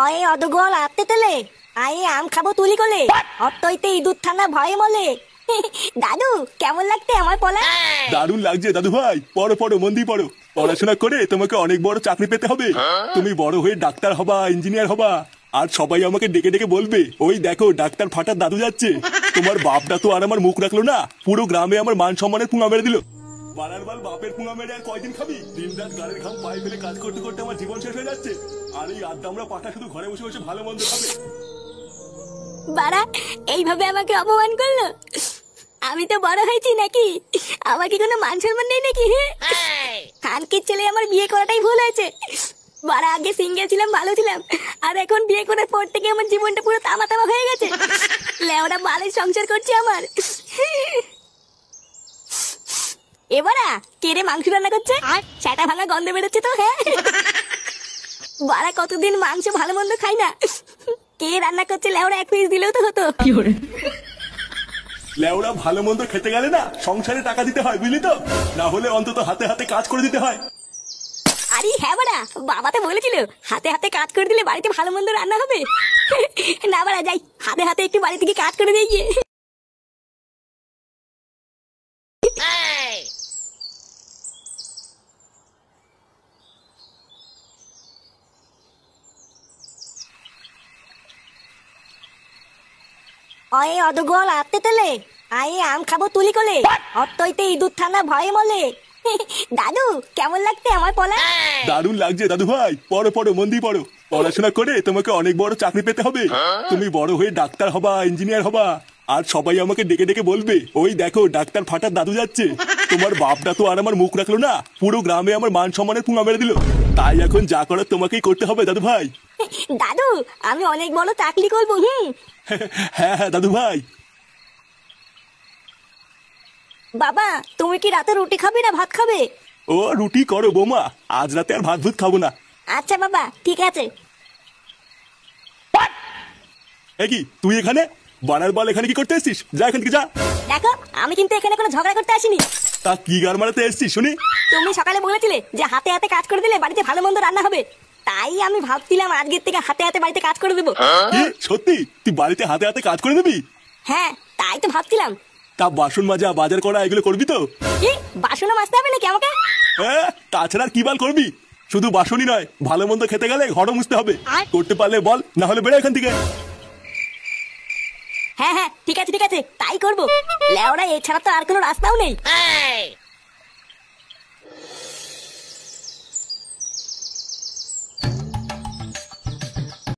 অয়ে অদগল আত্তে তেলে আয়ে আম খাবো তুলি কোলে অতইতে ইঁদুর থানা ভয়ে মলে। দাদু কেমন লাগতে আমার পলা? দারুণ লাগছে দাদু ভাই। পড়ো পড়ো, মন দিয়ে পড়ো। পড়াশোনা করে তোমাকে অনেক বড় চাকরি পেতে হবে। তুমি বড় হয়ে ডাক্তার হবা, ইঞ্জিনিয়ার হবা। আর সবাই আমাকে ডেকে ডেকে বলবে, ওই দেখো ডাক্তার ফাটার দাদু যাচ্ছে। তোমার বাপটা তো আর আমার মুখ রাখলো না, পুরো গ্রামে আমার মান সম্মানের পুঙা মেরে দিল। বানার বাল বাপের পুঙা মেরে আর কয়দিন খাবি? দিন রাত গাড়ির ঘাম পায়ে ফেলে কাজ করতে করতে আমার জীবন শেষ হয়ে যাচ্ছে। আর এই আড্ডামরা পাঠা শুধু ঘরে বসে বসে ভালো মন্দ খাবে। বাড়া এইভাবে আমাকে অপমান করলো। আমি তো বড় হয়েছি নাকি? আমার কি কোনো মান সম্মান নেই নাকি? খানকির ছেলে আমার বিয়ে করাটাই ভুল হয়েছে। বাড়া আগে সিঙ্গেল ছিলাম, ভালো ছিলাম, আর এখন বিয়ে করার পর থেকে আমার জীবনটা পুরো তামা তামা হয়ে গেছে। লেওরা বালের সংসার করছে আমার। এবারা কে রে মাংস রান্না করছে? সেটা ভাঙা গন্ধ বেরোচ্ছে তো। হ্যাঁ বাড়া কতদিন মাংস ভালো মন্দ খাই না। কে রান্না করছে লেওরা এক পিস দিলেও তো হতো। লেওরা ভালো মন্দ খেতে গেলে না সংসারে টাকা দিতে হয়, বুঝলি তো? না হলে অন্তত হাতে হাতে কাজ করে দিতে হয়। আরে হ্যাঁ বাড়া, বাবা তো বলেছিল হাতে হাতে কাজ করে দিলে বাড়িতে ভালো মন্দ রান্না হবে। না বাড়া, যাই হাতে হাতে একটু বাড়ি থেকে কাজ করে দিয়ে গিয়ে। অয়ে অদগল আত্তে তেলে আয়ে আম খাবো তুলি কোলে অতইতে ইঁদুর থানা ভয়ে মলে। দাদু কেমন লাগতে আমার পলা? দারুণ লাগছে দাদু ভাই। পড়ো পড়ো, মন দিয়ে পড়ো। পড়াশোনা করে তোমাকে অনেক বড় চাকরি পেতে হবে। তুমি বড় হয়ে ডাক্তার হবা, ইঞ্জিনিয়ার হবা। আর সবাই আমাকে ডেকে ডেকে বলবে, ওই দেখো ডাক্তার ফাটার দাদু যাচ্ছে। তোমার বাপটা তো আর আমার মুখ রাখলো না, পুরো গ্রামে আমার মান সম্মানের পুঙা মেরে দিল। তাই এখন যা করার তোমাকেই করতে হবে দাদু ভাই। দাদু আমি অনেক বড় চাকরি করবো। হ্যাঁ হ্যাঁ দাদু ভাই। বাবা তুমি কি রাতে রুটি খাবি না ভাত খাবে? ও রুটি করো বৌমা, আজ রাতে আর ভাত ভুত খাবো না। আচ্ছা বাবা ঠিক আছে। কি তুই এখানে? বানার বল এখানে কি করতে এসছিস? যা এখান থেকে যা। দেখো আমি কিন্তু এখানে কোনো ঝগড়া করতে আসিনি। তা কি গার মারাতে এসছিস শুনি? তুমি সকালে বলেছিলে যে হাতে হাতে কাজ করে দিলে বাড়িতে ভালো মন্দ রান্না হবে। তাই আমি ভাবছিলাম আজকের থেকে হাতে হাতে বাড়িতে কাজ করে দেবো। কি সত্যি তুই বাড়িতে হাতে হাতে কাজ করে দিবি? হ্যাঁ তাই তো ভাবছিলাম। তা বাসন মাজা, বাজার করা এগুলো করবি তো? কি বাসনও মাজতে হবে নাকি আমাকে? তাছাড়া আর কি বাল করবি? শুধু বাসনই নয়, ভালো মন্দ খেতে গেলে ঘরও মুছতে হবে। করতে পারলে বল, না হলে বেরো এখান থেকে। হ্যাঁ হ্যাঁ ঠিক আছে ঠিক আছে, তাই করবো। লেওরা এছাড়া তো আর কোনো রাস্তাও নেই।